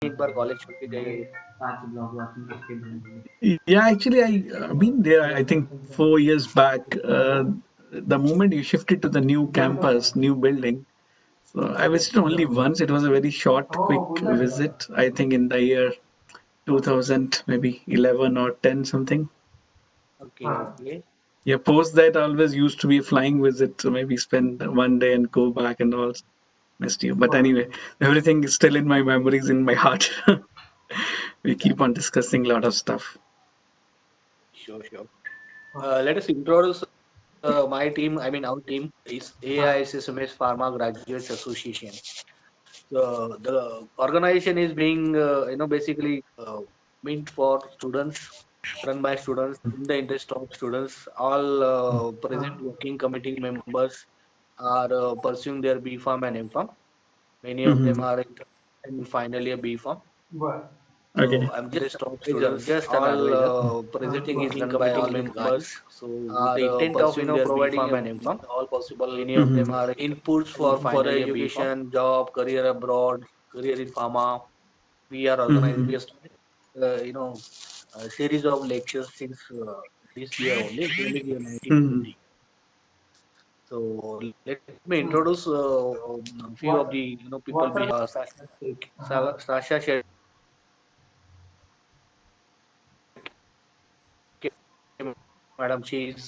एक बार कॉलेज छोड़ के गए? Yeah, actually, I've been there. I think 4 years back. The moment you shifted to the new campus, new building. So I visited only once. It was a very short, quick visit. I think in the year 2000, maybe 11 or 10 something. Okay, okay. Yeah, post that always used to be a flying visit. So maybe spend one day and go back and all. Missed you. But anyway, everything is still in my memories, in my heart. We keep on discussing a lot of stuff. Sure, sure. Let us introduce my team. I mean, our team is AISSMS Pharma Graduates Association. The organization is being, basically meant for students, run by students, in the interest of students. All present working committee members are pursuing their B Farm and M Farm. Many of them Hmm. are in finally a B Farm. Okay. So I'm just top students, just all presenting working committee members. So with the intent of providing B Farm and M Farm, all possible many of them Hmm. are inputs for further education, job, career abroad, career in pharma. We are organized. Hmm. We are starting, a series of lectures since this year only, academic year Hmm. 1920. So let me introduce a few of the people behind Sasha Shetty, madam. She is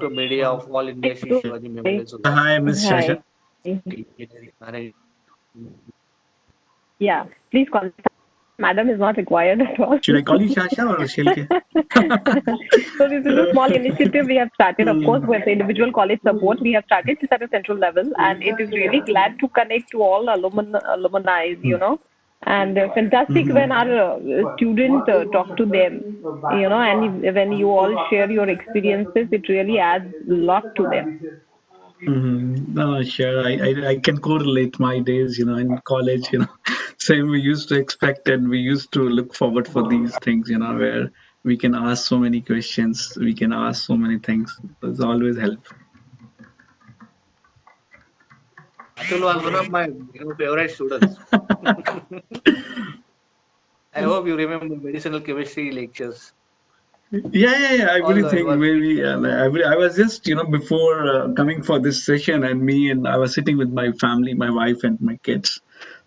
to media of all India. She Hi. Shivaji Memorial Society. Hi, Miss Shasha. Hi. Yeah, please call me. Madam is not required at all. Should I call you Shasha or Shilke? So this is a small initiative we have started. Of course, with the individual college support, we have started this at a central level, and it is really glad to connect to all alumni, and fantastic when our students talk to them, and when you all share your experiences, it really adds a lot to them. No, sure. I can correlate my days, in college, same we used to expect and we used to look forward for these things, where we can ask so many questions, we can ask so many things. There's always help. Atul was one of my favorite students. I hope you remember medicinal chemistry lectures. Yeah. I All really the think advanced. maybe I was just, before coming for this session, and I was sitting with my family, my wife and my kids.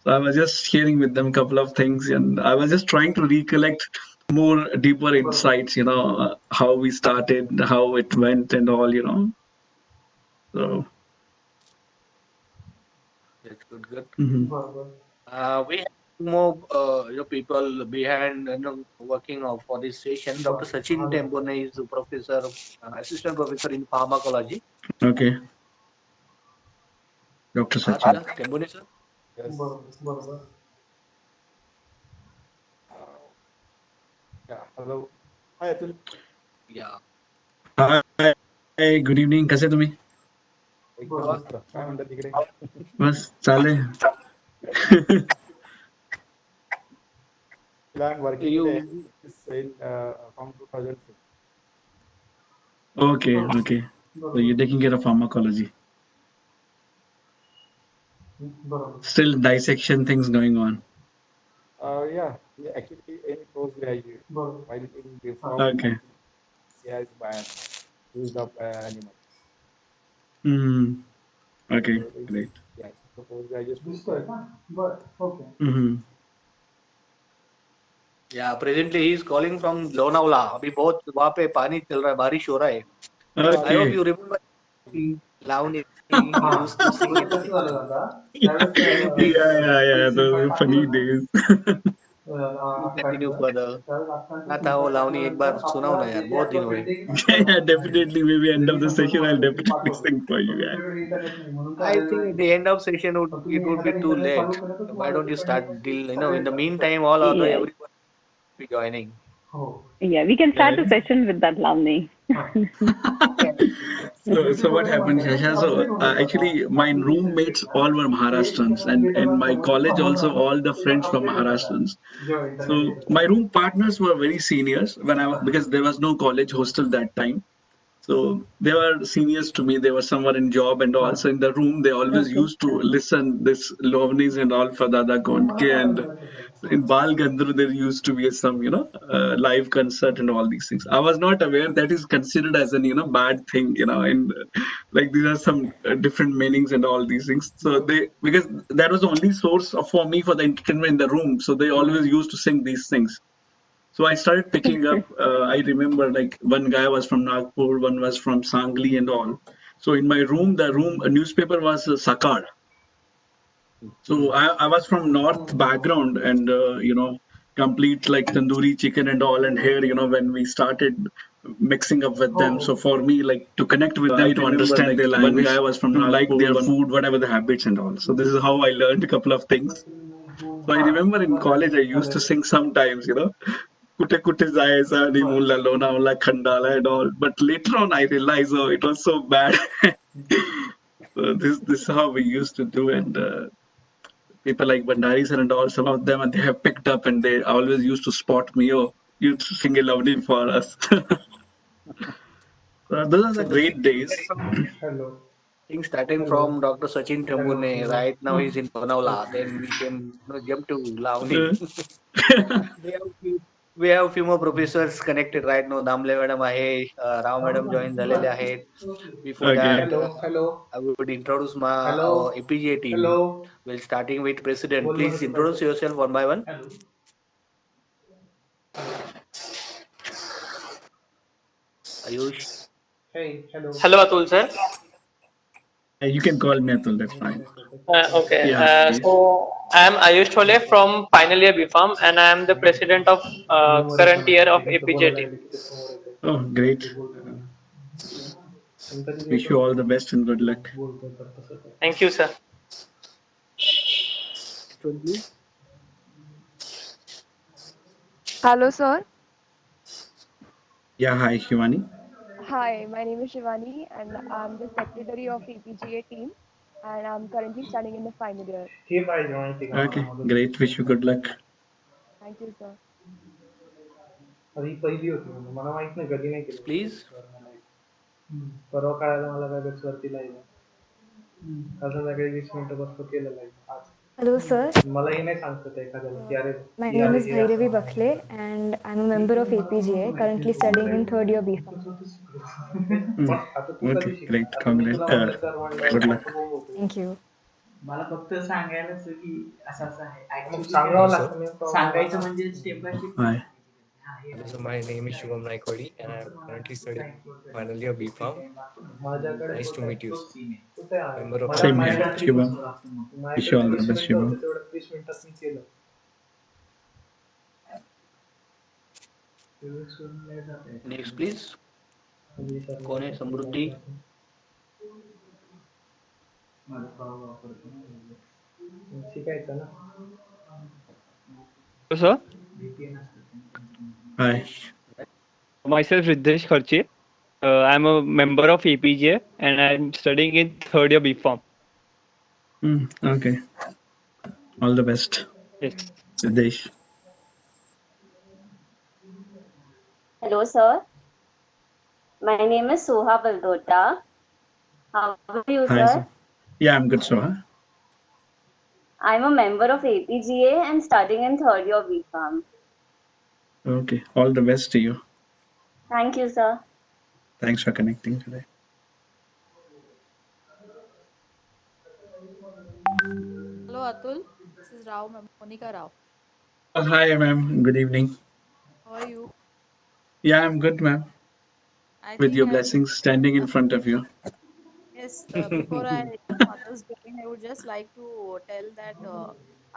So I was just sharing with them a couple of things, and I was just trying to recollect more deeper insights, how we started, how it went, and all. So. That's good, good. Mhm. We have more people behind working for this session. Dr. Sachin Tembone is a professor, assistant professor in pharmacology. Okay, Dr. Aaj Sachin. ka Tembone sir? Yes. Uh, yeah. Hello. Hi, Atul. Yeah. Hi, good evening. कसे तुम्ही? एकदम मस्त. काय म्हणतात तिकडे? बस चाले. I'm working in You in from 2006. Okay. So you're taking care of pharmacology. Still dissection things going on. Yeah. Actually, in postgraduate, while in before Okay. CI's ban used of animals. Hmm. Okay, So it's, great. yeah. So postgraduate. Hmm. yeah, presently he is calling from Lonavala. अभी बहुत वहाँ पे पानी चल रहा है, बारिश हो रहा है. I hope Okay. you remember Lavani used to sing it. Can you please Yeah. Those were funny days. continue further? क्या था वो लावनी एक बार सुनाओ ना यार, बहुत दिन हुए. Yeah, definitely. Maybe end of the session, I'll definitely sing for you. Yeah. I think at the end of session it would be too late. Why don't you start deal? In the meantime, all other Yes. everyone will be joining. Yeah, we can start the session with that, Lavni. Yeah. So what happened, Shasha? So actually, my roommates all were Maharashtrians, and in my college also all the friends were Maharashtrians. So my room partners were very seniors when because there was no college hostel that time. So they were seniors to me. They were somewhere in job and also in the room. They always Okay. used to listen this Lovnis and all for Dada Konke. And in Bal Gandhar there used to be some live concert and all these things. I was not aware that is considered as an bad thing. In like these are some different meanings and all these things. So they because that was the only source for me for the entertainment in the room. So they always used to sing these things. So I started picking up. I remember like one guy was from Nagpur, one was from Sangli and all. So in my room, the room a newspaper was Sakar. So I was from North background and complete like tandoori chicken and all. And here, when we started mixing up with them, so for me like to connect with them, I to remember understand like their one language, guy was from to like Nagpur, their one food, whatever the habits and all. So this is how I learned a couple of things. So I remember in college I used to sing sometimes, Kute Kute Jayesa Nimula Lonavala Khandala and all. But later on I realized it was so bad. So this is how we used to do and people like Bandaris and all, some of them and they have picked up and they always used to spot me, oh, you sing a lovely for us. Those are the so the great days. Hello. thing starting Hello. from Dr. Sachin Hello. Tambune. Hello. Right now he's in Lonavala. Okay. Then we came, jump to Lavani. Uh, we have few, we have few more professors connected right now. Damle madam आहे, Rao madam join झालेले आहेत. Before okay. that, Hello. Hello. I would introduce my our Hello. APGA team. Hello. Well, starting with president. बोल बरं Please तू introduce काहीतरी. yourself one by one. Hello. Ayush, Hey. Hello. Hello, Atul sir. You can call me Atul, that's Yes. fine. Yes. Yes. Okay, Yeah, hi, Ayush. so I am Ayush Chole from final year BPharm and I am the president of समोर येतं current year म्हणजे of ते इथं APJ बोलायला team. लागले की ते समोर येते. Oh, great. ते बोलतो ना. पण कधी Wish येतो you ना all the समोर. best and good luck. बोलतो तर तसं ते. Thank you, sir. next one please. Hello, sir. Yeah, hi, Shivani. Hi, my name is Shivani, and I'm the secretary of EPGA team, and I'm currently studying in the final year. हे पाहिजे माहिती का मला Okay, मदत. great. Wish you good luck. Thank you, sir. आता ही पहिली होती म्हणजे मला माहित नाही कधी नाही केलं Please. सर मला एक. परवा कळालं मला काय वरती लाईव्ह काल संध्याकाळी 20 मिनिटं बसतो केलं लाईव्ह आज. Hello, sir. मलाही नाही सांगतात एखाद्याला की अरे My ही name आली is की असं Bhairavi म्हणायचं. Bakhle, and I'm a member of APGA, currently studying in third year BPharm. Hmm. आता तू कधी Okay, शिकणार great. आता मी Congrats. तुला म्हणलं कर म्हणलं Good luck. नको बोल होतो. Thank you. मला फक्त सांगायलाच की असं असं आहे मग ऍक्च्युली सांगावं लागतं नेमकं सांगायचं म्हणजे step by step Hi. Hello, so my name is Shubham Naikwadi and I'm currently studying final year BPharm. माझ्याकडे Nice to कुठे meet you. सीन आहे कुठे आहे Member of Same here, APJ माझ्याकडे team. Shivam. बसावं लागतं मग Wish you माझ्याकडे all the 30 best, मिनिटं Shivam. होते तेवढं 30 मिनिटात मी केलं. 23 वरून नाही जात आहे. Next please. कधी विचारलं कोण आहे तर कधी नाही समृद्धी? जात आहे. माझा पाव वापरतो ना. शिकायचं ना. Sir, VPN असतं. Hi. myself Riddesh Kharche. I'm a member of APJ and I'm studying in third year BPharm. Okay. All the best, Yes. Siddesh. Hello, sir. My name is Soha Baldota. How are you, Hi, sir? sir. Yeah, I'm good, Soha. I'm a member of APGA and studying in third year BPharm. Okay. All the best to you. Thank you, sir. Thanks for connecting today. Hello, Atul. This is Rao, Monica Rao. Hi, ma'am. Good evening. How are you? Yeah, I'm good, ma'am. I With think your I have blessings standing in front of you. yes. Before I Atul's joining, I would just like to tell that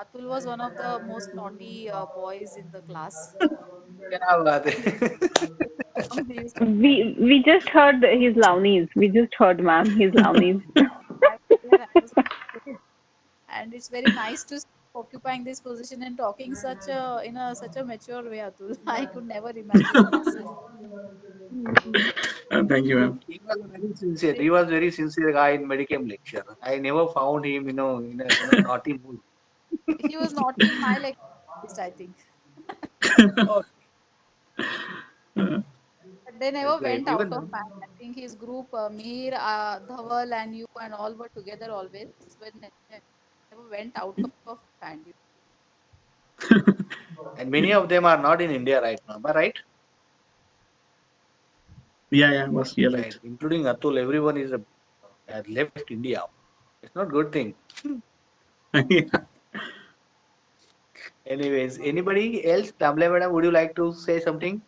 Atul was one of the most naughty boys in the class. क्या बात है. He used to We just heard his Lavnis. We just heard, ma'am, his Lavnis. I was there. I was and it's very nice to see you occupying this position and talking such a in a such a mature way, Atul. I could never imagine this. Thank you, ma'am. He was very sincere. Very, He was very sincere guy in Medicam lecture. I never found him, in a naughty mood. he was naughty in my lecture, at least I think. Oh, But They never Right, went out even of band. I think his group, Mir, Dhaval, and you, and all were together always, but never went out of band. and many of them are not in India right now. Am I right? Yeah, was yeah, Right, right. including Atul. Everyone is had left India. It's not good thing. Yeah. Anyways, anybody else? Kamla madam, would you like to say something?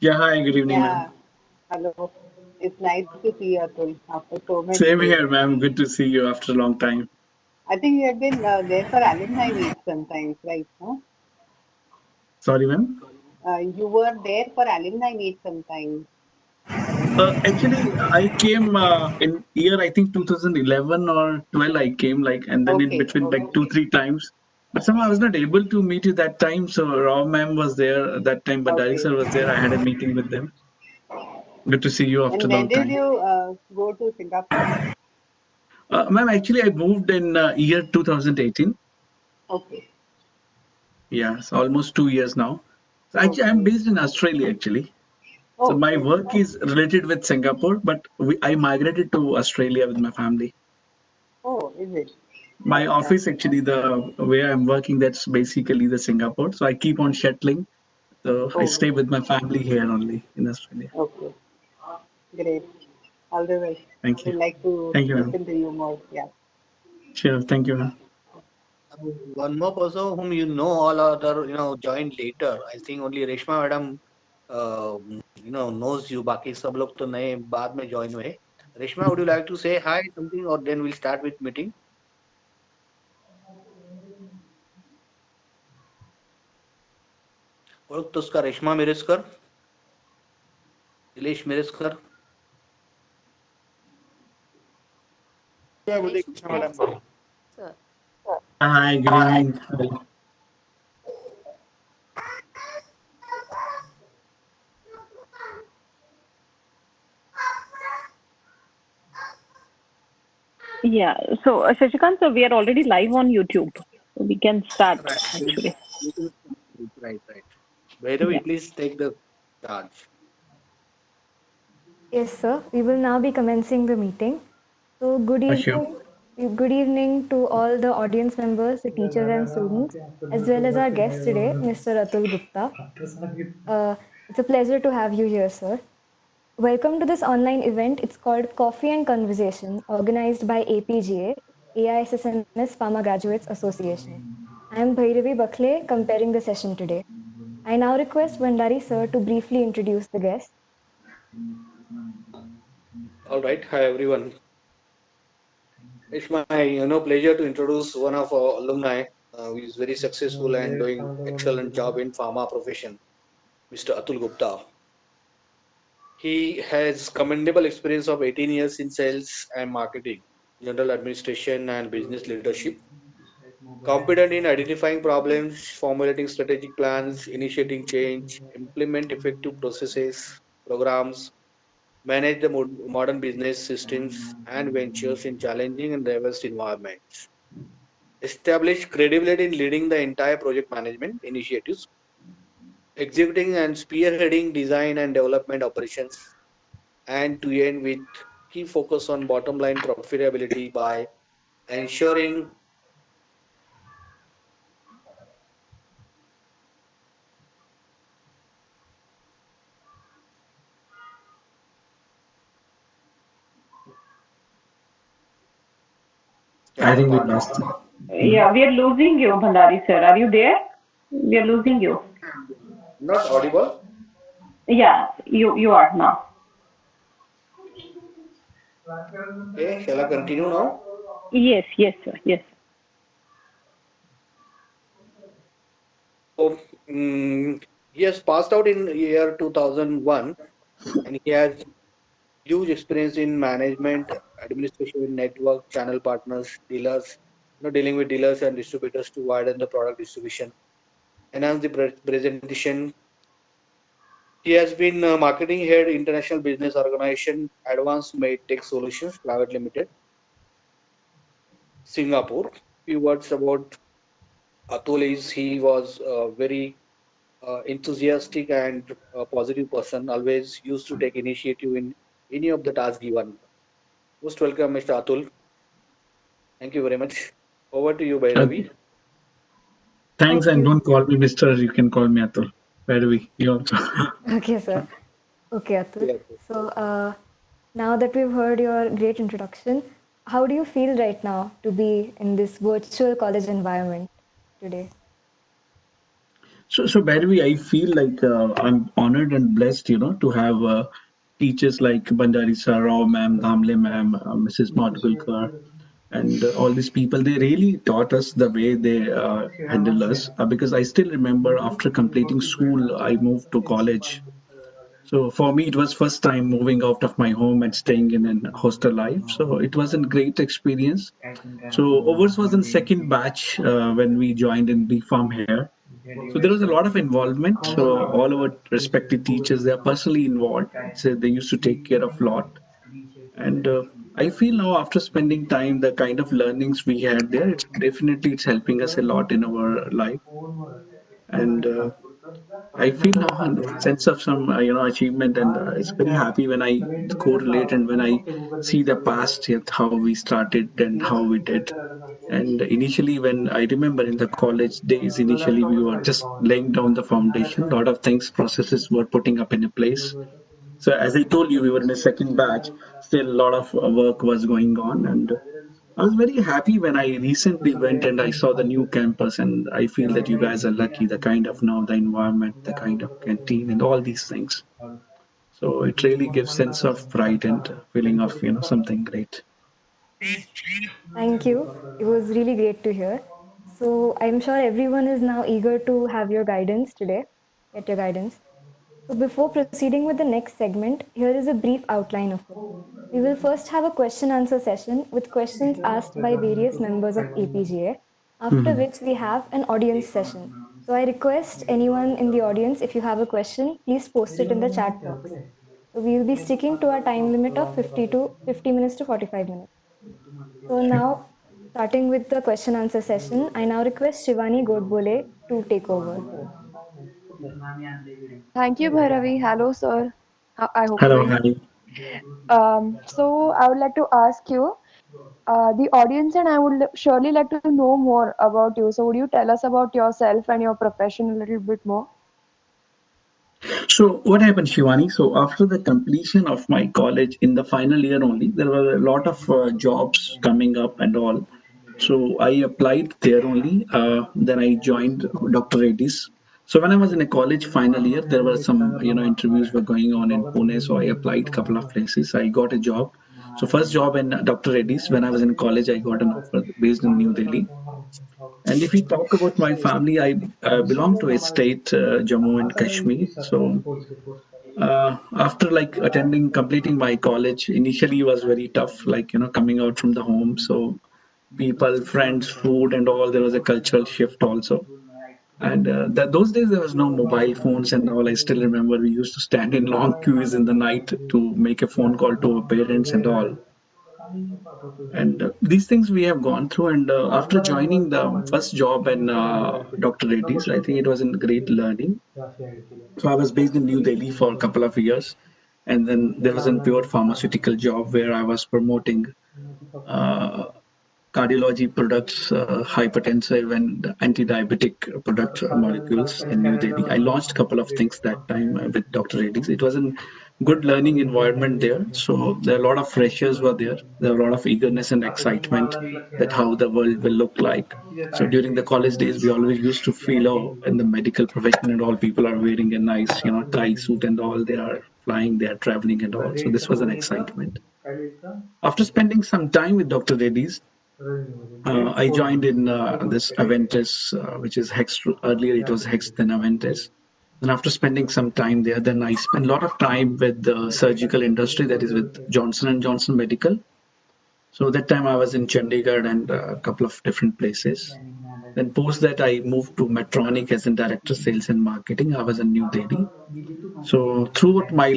Yeah, hi, good evening, ma'am. Yeah, hello. It's nice to see you, Atul, after so many Same days. here, ma'am. Good to see you after a long time. I think you have been there for alumni meet sometimes, right? No? Sorry, ma'am. You were there for alumni meet sometimes. Actually, I came in year I think 2011 or 12. I came like, and then in Okay, between like okay, two, three times. But somehow I was not able to meet you that time. So Rao ma'am was there at that time, but Dari okay. sir was there. I had a meeting with them. Good to see you after And a when long did time. you go to Singapore? Ma'am, actually, I moved in year 2018. Okay, Yeah, so almost 2 years now. So actually, I'm okay. based in Australia actually. So Oh, my okay. work is related with Singapore, but I migrated to Australia with my family. Oh, is it? My Yeah. office actually, the where I'm working, that's basically the Singapore. So I keep on shuttling. So I Oh, stay with my family here only in Australia. okay. Great. All the best. Thank you. Would like to Thank you, ma'am. listen to you more. Yeah. Sure. Thank you, ma'am. One more person whom you know, all other joined later. I think only Reshma madam knows you. बाकी सब लोग तो नए बाद में join हुए. Reshma, would you like to say hi something, or then we'll start with meeting? ओळखतोस का रेश्मा मिरजकर? निलेश मिरजकर? काय बोलते Krishna Reshma, madam. sir. Hi. Good evening. Yeah. So, Shashikant, so we are already live on YouTube. So we can start Right. actually. Right. Bhairavi, Yeah. please take the charge. Yes, sir. We will now be commencing the meeting. So, Sure. good evening to all the audience members, the teachers and students, as well as our guest today, Mr. Atul Gupta. It's a pleasure to have you here, sir. Welcome to this online event. It's called Coffee and Conversation, organized by APGA, AISSMS Pharma Graduates Association. I am Bhairavi Bakhle, comparing the session today. I now request Vandari sir to briefly introduce the guest. All right. Hi everyone. It's my pleasure to introduce one of our alumni who is very successful and doing excellent job in pharma profession, Mr. Atul Gupta. He has commendable experience of 18 years in sales and marketing, general administration and business leadership. Competent in identifying problems, formulating strategic plans, initiating change, implement effective processes, programs, manage the modern business systems and ventures in challenging and diverse environments. Establish credibility in leading the entire project management initiatives, executing and spearheading design and development operations, and to end with key focus on bottom line profitability by ensuring I yeah, think we pardon. lost him. Yeah, we are losing you, Bhandari sir. Are you there? We are losing you. Not audible. Yeah, you are now. Okay, shall I continue now? Yes, sir. Yes. So he has passed out in year 2001 and he has huge experience in management, administration, network, channel partners, dealers, dealing with dealers and distributors to widen the product distribution, enhance the presentation. He has been marketing head, international business organization, Advanced Medtech Solutions Private Limited. Singapore. Few words about Atul is he was very enthusiastic and positive person. Always used to take initiative in any of the tasks given. Most welcome, Mr. Atul. Thank you very much. Over to you, Bhairavi. Thanks, Thank and you. don't call me Mister. You can call me Atul. Where do we? You also. Okay, sir. Okay, Atul. Yeah. So, now that we've heard your great introduction, how do you feel right now to be in this virtual college environment today? So by the way, I feel like I'm honored and blessed, to have teachers like Bandari Sir, Rao ma'am, Damle ma'am, Mrs. Madhulkar, and all these people. They really taught us the way they handle us. Because I still remember after completing school, I moved to college. So for me, it was first time moving out of my home and staying in an hostel life. So it was a great experience. So ours was in second batch when we joined in B Farm here. So there was a lot of involvement. So all our respected teachers, they are personally involved. So they used to take care of lot. And I feel now after spending time, the kind of learnings we had there, it's helping us a lot in our life. And I feel now a sense of some achievement, and it's very happy when I correlate and when I see the past, yet how we started and how we did. And initially, when I remember in the college days, initially we were just laying down the foundation. A lot of things, processes were putting up in a place. So as I told you, we were in a second batch. Still, a lot of work was going on, and I was very happy when I recently went and I saw the new campus, and I feel that you guys are lucky. The kind of now the environment, the kind of canteen, and all these things. So it really gives sense of pride and feeling of something great. Thank you. It was really great to hear. So, I'm sure everyone is now eager to have your guidance today, get your guidance. So, before proceeding with the next segment, here is a brief outline of it. We will first have a question answer session with questions asked by various members of APGA, after Mhm. which we have an audience session. So, I request anyone in the audience, if you have a question, please post it in the chat box. So, we will be sticking to our time limit of 50 minutes to 45 minutes. So, now starting with the question answer session, I now request Shivani Godbole to take over. Thank you, Bhairavi. Hello, sir. I hope you're Hello, doing. hi. So I would like to ask you, the audience and I would surely like to know more about you. So would you tell us about yourself and your profession a little bit more? So what happened, Shivani? So after the completion of my college in the final year only, there were a lot of jobs coming up and all. So I applied there only. Then I joined Dr. Reddy's. So when I was in a college final year, there were some interviews were going on in Pune. So I applied a couple of places. I got a job. So first job in Dr. Reddy's. When I was in college, I got an offer based in New Delhi. And if we talk about my family, I belong to a state, Jammu and Kashmir. So after like attending, completing my college, initially was very tough, like coming out from the home. So people, friends, food, and all. There was a cultural shift also. And those days there was no mobile phones and all. I still remember we used to stand in long queues in the night to make a phone call to our parents and all. And these things we have gone through. And after joining the first job in Dr. Reddy's, I think it was a great learning. So I was based in New Delhi for a couple of years. And then there was a pure pharmaceutical job where I was promoting uh, cardiology products, hypertensive and anti-diabetic product molecules in New Delhi. I launched a couple of things that time with Dr. Reddy's. It was a good learning environment there. So there are a lot of freshers were there. There were a lot of eagerness and excitement that how the world will look like. So during the college days, we always used to feel, oh, in the medical profession and all, people are wearing a nice, tie suit and all. They are flying, they are traveling and all. So this was an excitement. After spending some time with Dr. Reddy's, I joined in this Aventis, which is Hex. Earlier, it was Hex, then Aventis. And after spending some time there, then I spent a lot of time with the surgical industry, that is with Johnson and Johnson Medical. So that time I was in Chandigarh and a couple of different places. Then post that, I moved to Medtronic as a director sales and marketing. I was in New Delhi. So throughout my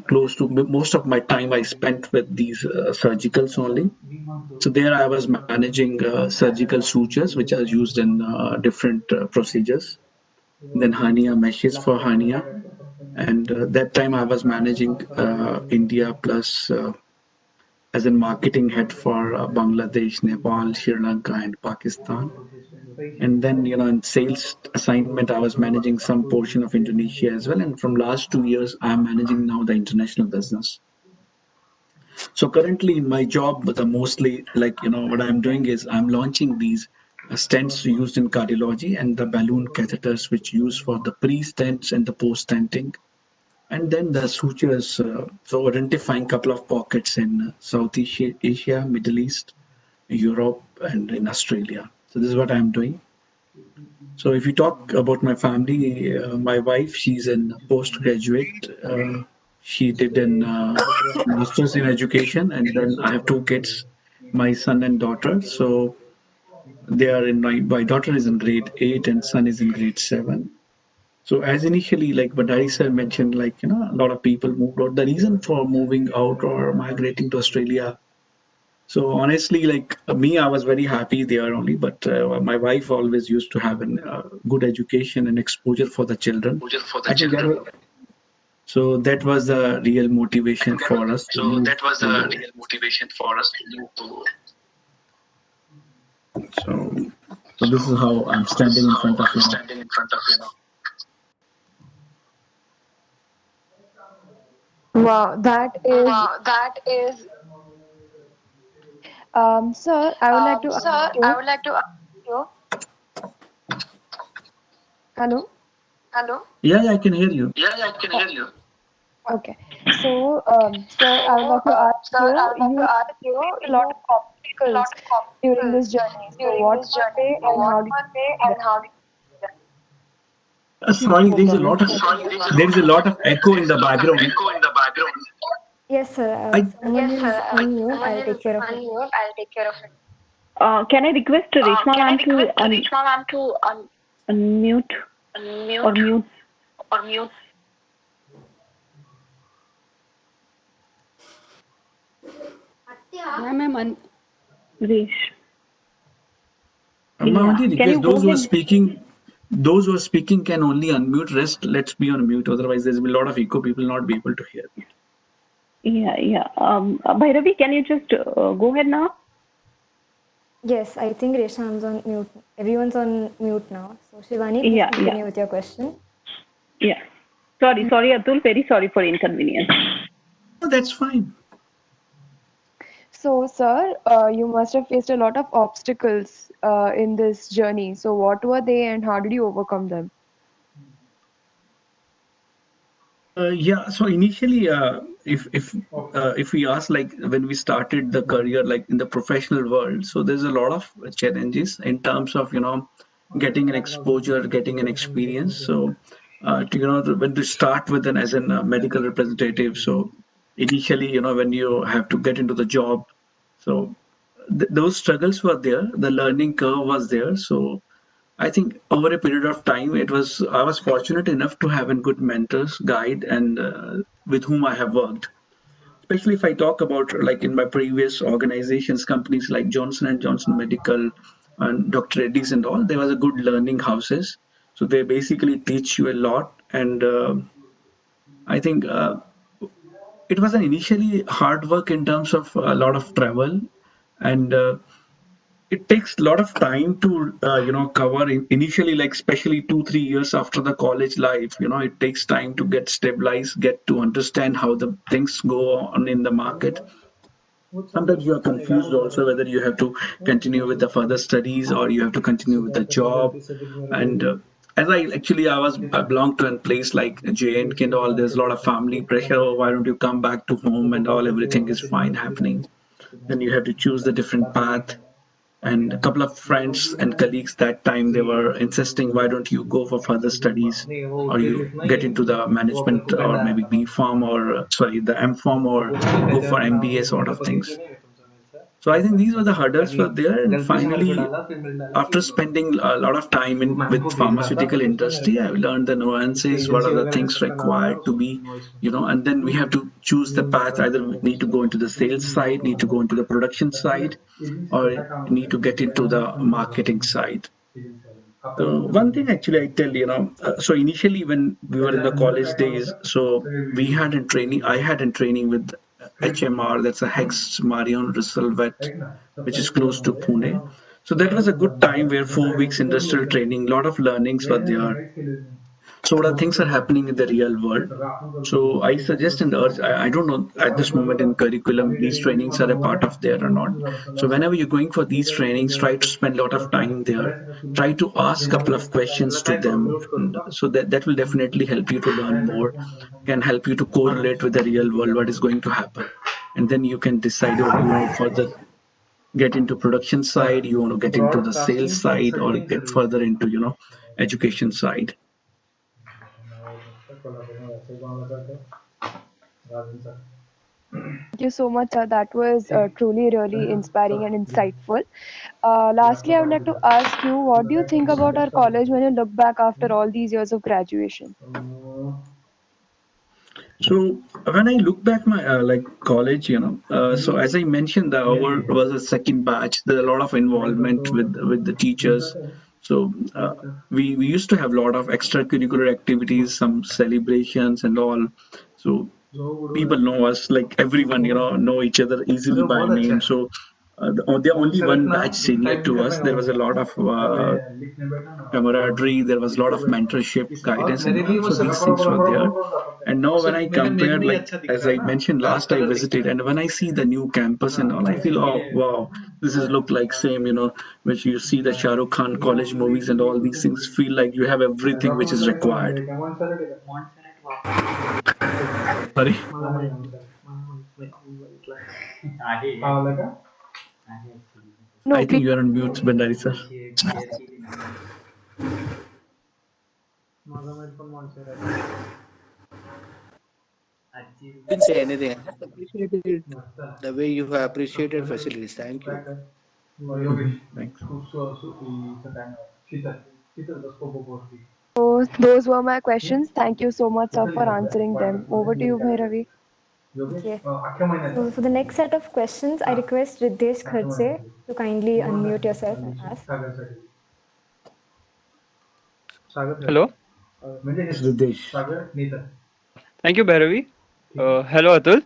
close to most of my time, I spent with these surgicals only. So there I was managing surgical sutures, which are used in different procedures. Then hernia meshes for hernia, and that time I was managing India plus as a marketing head for Bangladesh, Nepal, Sri Lanka, and Pakistan. And then, in sales assignment, I was managing some portion of Indonesia as well. And from last 2 years, I'm managing now the international business. So currently in my job, the mostly what I'm doing is I'm launching these stents used in cardiology and the balloon catheters which use for the pre-stents and the post-stenting, and then the sutures. So identifying couple of pockets in Southeast Asia, Middle East, Europe, and in Australia. So this is what I'm doing. So if you talk about my family, my wife, she's in postgraduate. She did an master's in education, and then I have two kids, my son and daughter. So they are in my daughter is in grade 8 and son is in grade 7. So as initially, like Bandari sir mentioned, a lot of people moved out. The reason for moving out or migrating to Australia, so honestly, me, I was very happy there only. But my wife always used to have a good education and exposure for the children. I think so. That was the real motivation for us to So move. that was the real motivation for us to move to. So this is how I'm standing in front of you now. Standing in front of you now. Wow, that is. Wow, that is. Sir, I would like to ask Sir, I you. would like to ask you. Hello. Hello. Yeah, I can hear you. Yeah, I can hear you. Okay. So, sir, I would like to ask Sir, you. I would like to You ask you. faced a lot of A lot obstacles of during obstacles this journey. So, during what this were journey. they, So and what how did were they, you? and how did Sorry, there's a lot of echo in the background. echo in the background? Yes, sir. I Someone Yes, is sir. on mute. Someone I'll is take care of on it. mute. I'll take care of it. Can I request Reshma Can I ma'am to request Rishma ma'am to unmute or unmute mute? or mute? Yeah, ma'am. Resh. my Yeah. only Can you request, go ahead? those who are speaking can only unmute. Rest, let's be on mute. Otherwise, there's a lot of echo. People will not be able to hear. Yeah. Bhairavi, can you just go ahead now? Yes, I think Resham's on mute. Everyone's on mute now. So, Shivani, please Yeah. continue with your question. Yeah. Sorry, Atul. Very sorry for inconvenience. No, that's fine. So, sir, you must have faced a lot of obstacles in this journey. So, what were they, and how did you overcome them? Yeah. So initially, if we ask, like when we started the career, like in the professional world, so there's a lot of challenges in terms of getting an exposure, getting an experience. So when to start with an as a medical representative. So initially, when you have to get into the job, so those struggles were there. The learning curve was there. So I think over a period of time, I was fortunate enough to have a good mentors, guide, and with whom I have worked. Especially if I talk about like in my previous organizations, companies like Johnson and Johnson Medical and Dr. Reddy's and all, there was a good learning houses. So they basically teach you a lot, and I think it was an initially hard work in terms of a lot of travel and. It takes a lot of time to cover initially, like especially 2 3 years after the college life. It takes time to get stabilized, get to understand how the things go on in the market. Sometimes you are confused also whether you have to continue with the further studies or you have to continue with the job. And as I belong to a place like JNK and all, there's a lot of family pressure. Oh, why don't you come back to home and all, everything is fine happening. Then you have to choose the different path. And a couple of friends and colleagues that time, they were insisting, why don't you go for further studies or you get into the management or maybe B Farm or sorry, the M Farm or go for MBA sort of things. So I think these were the hurdles कहीं were there, and गलती से मेरे को finally, डाला फिर मैंने डाला after कि spending a lot of time वो in मैम with को भेज रहा था pharmaceutical तो उसने मेरे industry, को I've learned the उसके nuances, what are agency the वगैरह में things सबका नाम था required to be, इसमें and then we have to choose the path. Either we need to go into the sales side, need to go into the production side, or need to get into the marketing side. So one thing actually I tell so initially when we were in the college days, so we had in training, I had in training with HMR, that's a Hex Marion Resolvet, which is close to Pune. So that was a good time where 4 weeks industrial training, lot of learnings were there. So what are things are happening in the real world. So I suggest and urge, I don't know at this moment in curriculum, these trainings are a part of there or not. So whenever you're going for these trainings, try to spend a lot of time there. Try to ask a couple of questions to them. So that will definitely help you to learn more, can help you to correlate with the real world, what is going to happen. And then you can decide, oh, you want to further get into production side, you want to get into the sales side, or get further into, education side. Thank you so much, sir. That was truly really inspiring and insightful. Lastly, I would like to ask you, what do you think about our college when you look back after all these years of graduation? So when I look back my like college, so as I mentioned, the our was a second batch. There's a lot of involvement with the teachers. So we used to have a lot of extracurricular activities, some celebrations and all. So people know us, like everyone, know each other easily by name. So they're only one batch senior to us. There was a lot of camaraderie. There was a lot of mentorship, guidance, and all. So these things were there. And now when I compare, like as I mentioned last, I visited, and when I see the new campus and all, I feel, oh wow, this is look like same, which you see the Shah Rukh Khan college movies and all these things. Feel like you have everything which is required. Sorry. No, I think please. you are on mute, Bandari sir. Didn't say anything. I just appreciated the way you have appreciated facilities. Thank you. Thanks. So those were my questions. Thank you so much, sir, for answering them. Over to you, Bhairavi. Okay. So for the next set of questions, I request Riddesh Kharche to kindly unmute yourself and ask. Hello. Riddesh. Thank you, Bhairavi. Hello, Atul.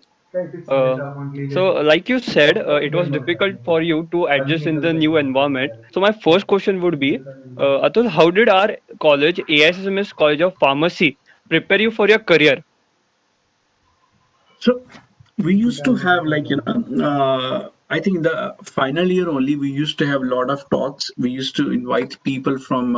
So, like you said, it was difficult for you to adjust in the new environment. So, my first question would be, Atul, how did our college, AISSMS College of Pharmacy, prepare you for your career? So we used to have like I think the final year only we used to have a lot of talks. We used to invite people from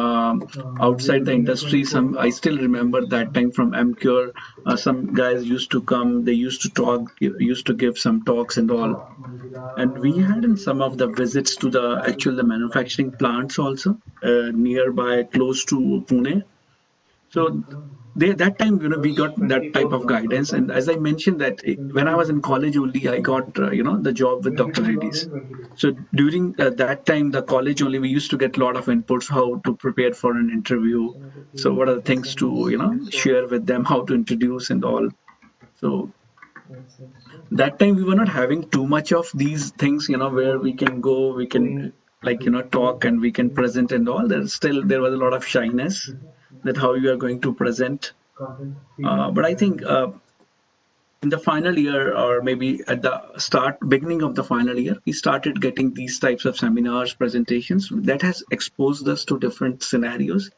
outside the industry. Some I still remember that time from MCure. Some guys used to come. They used to talk. Used to give some talks and all. And we had in some of the visits to the actual the manufacturing plants also nearby, close to Pune. So that time, we got that type of guidance. And as I mentioned that when I was in college only, I got, the job with Dr. Reddy's. So during that time, the college only, we used to get a lot of inputs, how to prepare for an interview. So what are the things to, share with them, how to introduce and all. So that time we were not having too much of these things, where we can go, we can like, talk and we can present and all. There was a lot of shyness that how you are going to present. But I think in the final year, or maybe at the beginning of the final year, we started getting these types of seminars, presentations that has exposed us to different scenarios.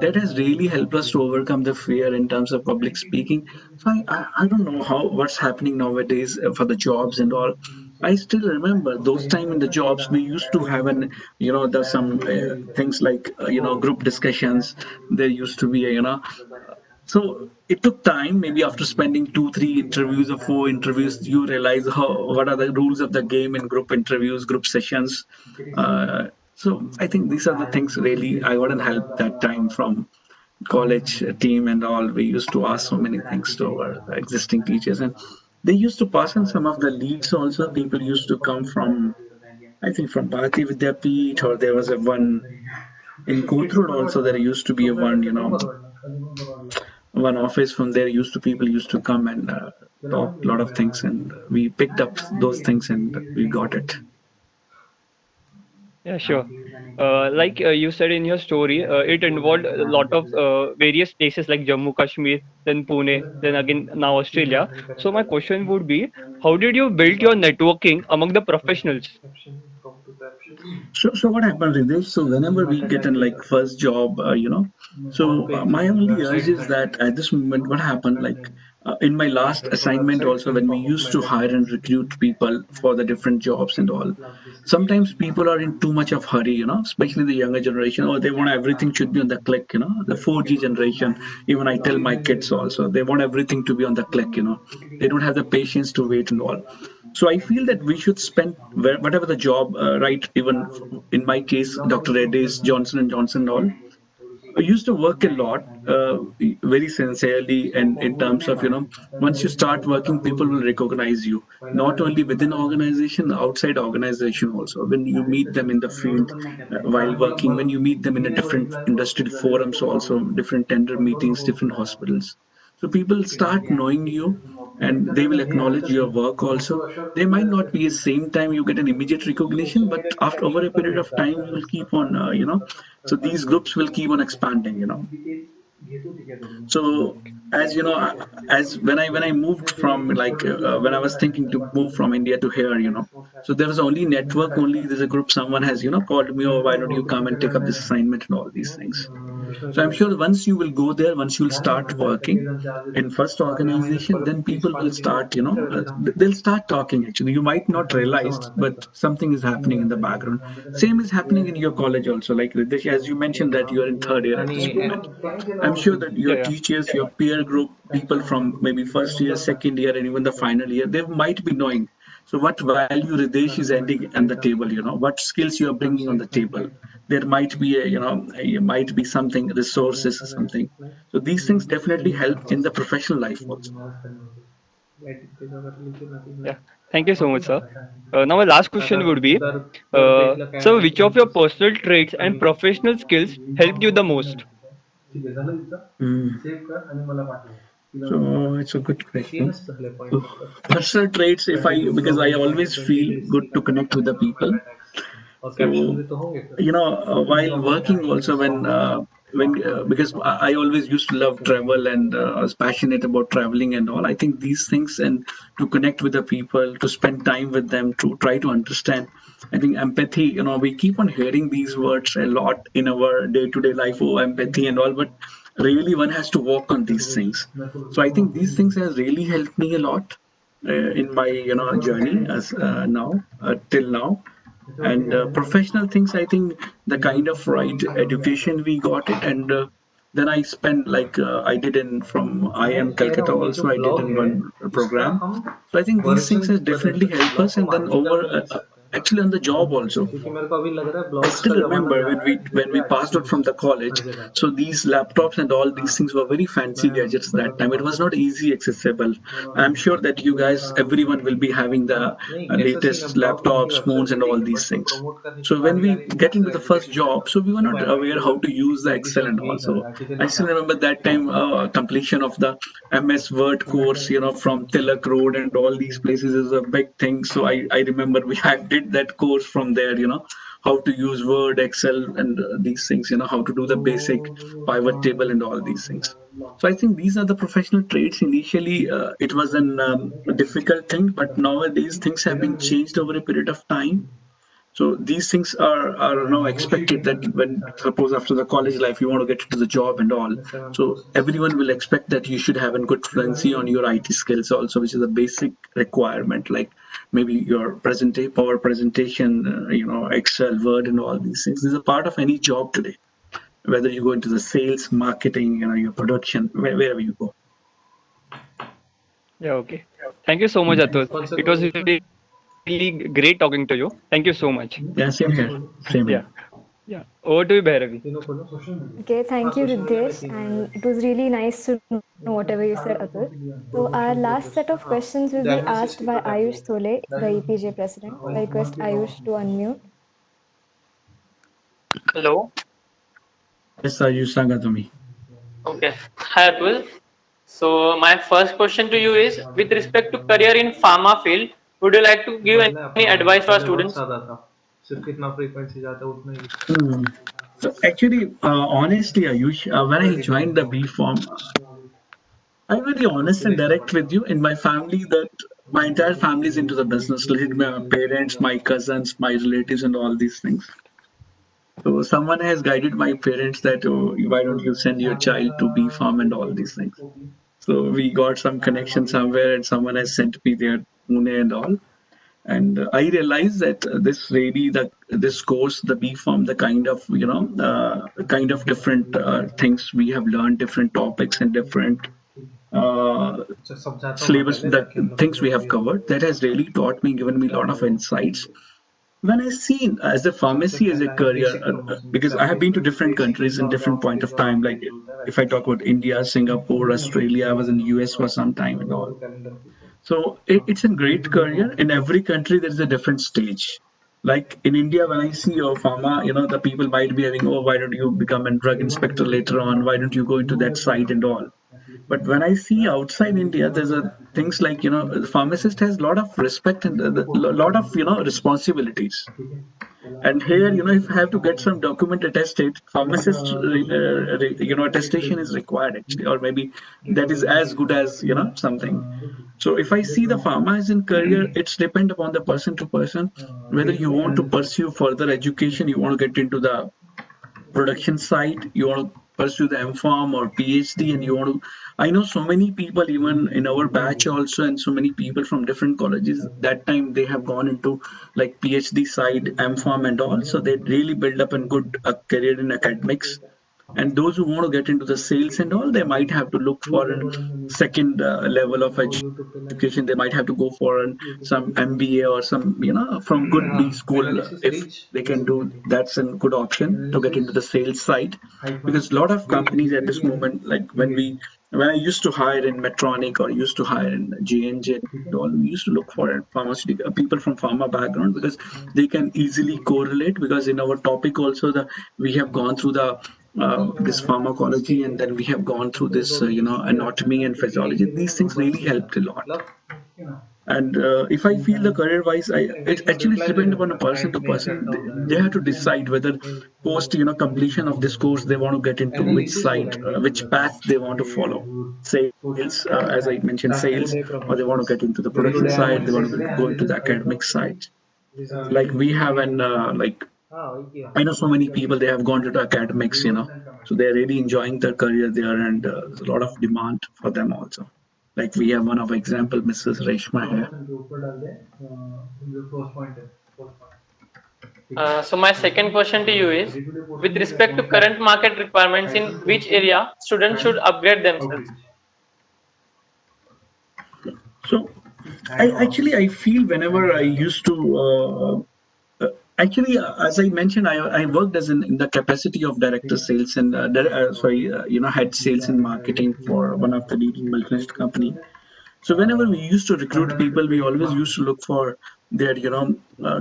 That has really helped us to overcome the fear in terms of public speaking. So I don't know what's happening nowadays for the jobs and all. I still remember those time in the jobs we used to have there's some things like group discussions. There used to be so it took time. Maybe after spending 2 3 interviews or 4 interviews, you realize what are the rules of the game in group interviews, group sessions. So I think these are the things really I got help that time from college team and all. We used to ask so many things to our existing teachers, and they used to pass on some of the leads also. People used to come from I think from Bharati Vidyapeeth, or there was a one in Kothurod also. There used to be a one, one office from there. Used to people used to come and talk a lot of things, and we picked up those things and we got it. Yeah, sure. Like you said in your story, it involved a lot of various places like Jammu, Kashmir, then Pune, then again now Australia. So my question would be, how did you build your networking among the professionals? So what happened, Ridesh? So whenever we get in like first job, so my only urge is that at this moment, what happened, like in my last assignment also, when we used to hire and recruit people for the different jobs and all, sometimes people are in too much of hurry, especially the younger generation, or they want everything should be on the click, the 4G generation. Even I tell my kids also, they want everything to be on the click, they don't have the patience to wait and all. So I feel that we should spend whatever the job, right? Even in my case, Dr. Reddy's, Johnson and Johnson, and all. I used to work a lot, very sincerely, and in terms of once you start working, people will recognize you not only within organization, outside organization also. When you meet them in the field while working, when you meet them in a different industry forums, also different tender meetings, different hospitals. So people start knowing you, and they will acknowledge your work also. They might not be the same time you get an immediate recognition, but after over a period of time, you will keep on, so these groups will keep on expanding. So as you know, as when I moved from like when I was thinking to move from India to here, so there was only network, only there's a group, someone has called me, oh, why don't you come and take up this assignment and all these things. So I'm sure once you will go there, once you will start working in first organization, then people will start, they'll start talking. Actually, you might not realize, but something is happening in the background. Same is happening in your college also. Like Ridesh, as you mentioned that you are in third year at this moment. I'm sure that your Yeah, yeah. teachers, your peer group, people from maybe first year, second year, and even the final year, they might be knowing. So what value Ridesh is adding on the table, what skills you are bringing on the table. There might be might be something, resources or something. So these things definitely help in the professional life also. Yeah. Thank you so much, sir. Now, my last question would be, so which of your personal traits and professional skills helped you the most? Mm. So it's a good question. So personal traits, if I because I always feel good to connect with the people. So while working also when because I always used to love travel, and I was passionate about traveling and all. I think these things, and to connect with the people, to spend time with them, to try to understand. I think empathy, we keep on hearing these words a lot in our day-to-day life, oh, empathy and all, but really one has to work on these things. So I think these things has really helped me a lot in my journey as now till now. And professional things, I think the kind of right education we got it, and then I spent like I did in from IM Calcutta also, I did in one program. So I think these things has definitely helped us, and then over actually on the job also. I still remember when we passed out from the college. So these laptops and all these things were very fancy gadgets that time. It was not easy accessible. I'm sure that you guys, everyone will be having the latest laptops, phones, and all these things. So when we get into the first job, so we were not aware how to use the Excel and all. So I still remember that time completion of the MS Word course, from Tilak Road and all these places is a big thing. So I remember I did that course from there, how to use Word, Excel, and these things, how to do the basic pivot table and all these things. So I think these are the professional traits. Initially, it was a difficult thing, but nowadays things have been changed over a period of time. So these things are now expected that when suppose after the college life you want to get into the job and all. So everyone will expect that you should have a good fluency on your IT skills also, which is a basic requirement. Like maybe your power presentation, Excel, Word, and all these things. This is a part of any job today. Whether you go into the sales, marketing, your production, wherever you go. Yeah, okay. Thank you so much, Atul. It was really great talking to you. Thank you so much. Yeah, same here. Same Yeah. here. Yeah, over to you, Bhairavi. Okay, thank you, Riddesh, and it was really nice to know whatever you said, Atul. So our last set of questions will be asked by Ayush Sole, the EPJ president. I request Ayush to unmute. Hello. Yes, Ayush, Sanga to me. Okay. Hi, Atul. So my first question to you is, with respect to career in pharma field, would you like to give any अपना advice to our पहले students? बहुत सादा था, सिर्फ कितना frequency जाता है उतना ही Hmm. So actually, honestly, Ayush, when I joined the B Farm, I'm very honest and direct with you. In my family, that my entire family is into the business. Like my parents, my cousins, my relatives, and all these things. So someone has guided my parents that, oh, why don't you send your child to B Farm and all these things. So we got some connection somewhere, and someone has sent me there, Pune and all. And I realized that this really this course, the B Farm, the kind of different things we have learned, different topics and different uh, अच्छा सब जाता हूँ मैं syllabus, पहले the ताकि हम लोग को things we जब have भी covered, that has really taught me, given me a lot of insights. When I see as a सबसे pharmacy as a पहला है career, basic promotion because I have service been to में different basic countries in indoor different point office of और time, like outreach होता है if I talk about India, Singapore, Australia, I was in US for some time and all. Calendar So it's a great career. In every country, there is a different stage. Like in India, when I see your pharma, the people might be having, oh, why don't you become a drug inspector later on? Why don't you go into that site and all? But when I see outside India, there's a things like, the pharmacist has a lot of respect and a lot of, responsibilities. And here, if I have to get some document attested, pharmacist, attestation is required actually, or maybe that is as good as, something. So if I see the pharma as in career, it's depend upon the person to person, whether you want to pursue further education, you want to get into the production side, you want to pursue the M.Pharm or PhD, and you want to. I know so many people, even in our batch also, and so many people from different colleges. That time they have gone into like PhD side, M.Pharm, and all. So they really build up a good career in academics. And those who want to get into the sales and all, they might have to look for a second level of education. They might have to go for some MBA or some, from good B school. Analysis If reach they can do, that's a good option to get into the sales side. Because a lot of companies at this moment, like when I used to hire in Medtronic or used to hire in J&J and all, we used to look for pharmaceutical people from pharma background, because they can easily correlate. Because in our topic also, we have gone through the this pharmacology, and then we have gone through this anatomy and physiology. These things really helped a lot. And if I feel the career wise, it actually depends upon a person to person. They have to decide whether post completion of this course they want to get into which side, which path they want to follow. Sales, as I mentioned, sales, or they want to get into the production side. They want to go into the academic side. Like we have an I know so many people, they have gone to the academics, so they're really enjoying their career there, and there's a lot of demand for them also. Like we have one of example, Mrs. Reshma here. So my second question to you is, with respect to current market requirements, in which area students should upgrade themselves? So I feel whenever I used to actually, as I mentioned, I worked as in the capacity of director sales and head sales and marketing for one of the leading multinational company. So whenever we used to recruit people, we always used to look for their,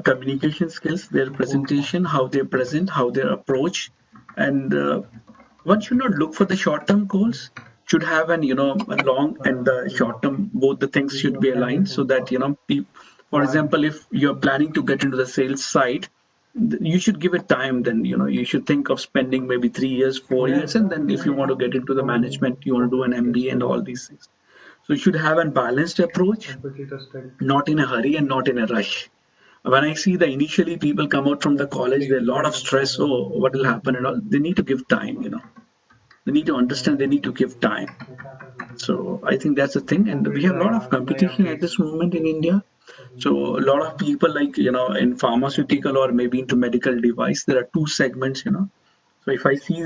communication skills, their presentation, how they present, how they approach, and one should not look for the short-term goals. Should have an, a long and the short-term, both the things should be aligned, so that for example, if you're planning to get into the sales side, you should give it time. Then you should think of spending maybe 3 years, 4 years, and then if you want to get into the management, you want to do an MBA and all these things. So you should have a balanced approach, not in a hurry and not in a rush. When I see the initially people come out from the college, there's a lot of stress. Oh, what will happen? And all. They need to give time. They need to understand. They need to give time. So I think that's the thing. And we have a lot of competition at this moment in India. So a lot of people, like in pharmaceutical or maybe into medical device, there are two segments. So if I see,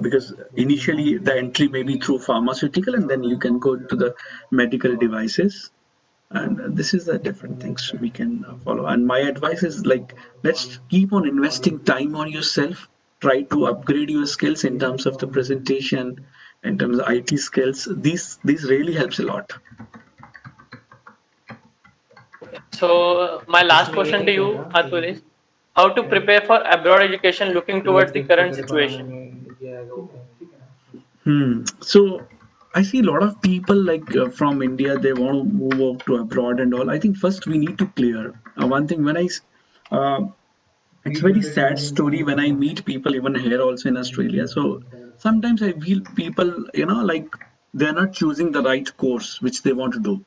because initially the entry may be through pharmaceutical, and then you can go to the medical devices, and this is the different things we can follow. And my advice is, like, let's keep on investing time on yourself. try to upgrade your skills in terms of the presentation, in terms of IT skills. These really helps a lot. So my last question to you, Atul, is how to prepare for abroad education looking towards the current situation. So I see a lot of people like from India, they want to move out to abroad and all. I think first we need to clear one thing. Uh, it's very sad story when I meet people even here also in Australia. So sometimes I feel people, like they're not choosing the right course which they want to do.